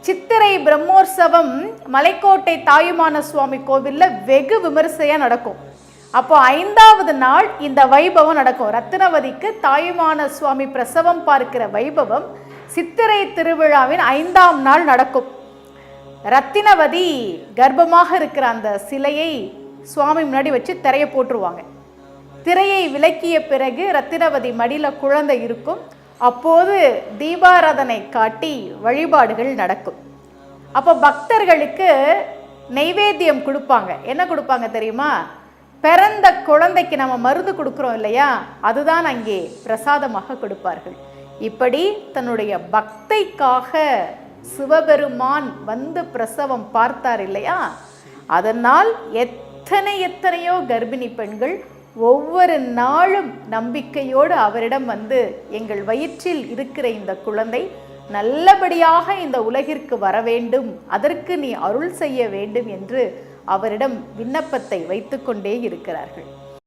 சித்திரை பிரம்மோற்சவம் மலைக்கோட்டை தாயுமான சுவாமி கோவிலில் வெகு விமரிசையாக நடக்கும். அப்போ 5வது நாள் இந்த வைபவம் நடக்கும். ரத்தினவதிக்கு தாயுமான சுவாமி பிரசவம் பார்க்கிற வைபவம் சித்திரை திருவிழாவின் 5ஆம் நாள் நடக்கும். ரத்தினவதி கர்ப்பமாக இருக்கிற அந்த சிலையை சுவாமி முன்னாடி வச்சு திரையை போட்டுருவாங்க. திரையை விலக்கிய பிறகு ரத்தினவதி மடியில் குழந்தை இருக்கும். அப்போது தீபாராதனை காட்டி வழிபாடுகள் நடக்கும். அப்போ பக்தர்களுக்கு நைவேத்தியம் கொடுப்பாங்க. என்ன கொடுப்பாங்க தெரியுமா? பிறந்த குழந்தைக்கு நம்ம மருந்து கொடுக்குறோம் இல்லையா, அதுதான் அங்கே பிரசாதமாக கொடுப்பார்கள். இப்படி தன்னுடைய பக்தைக்காக சிவபெருமான் வந்து பிரசவம் பார்த்தார் இல்லையா, அதனால் எத்தனையோ கர்ப்பிணி பெண்கள் ஒவ்வொரு நாளும் நம்பிக்கையோடு அவரிடம் வந்து எங்கள் வயிற்றில் இருக்கிற இந்த குழந்தை நல்லபடியாக இந்த உலகிற்கு வர வேண்டும், அதற்கு நீ அருள் செய்ய வேண்டும் என்று அவரிடம் விண்ணப்பத்தை வைத்து கொண்டே இருக்கிறார்கள்.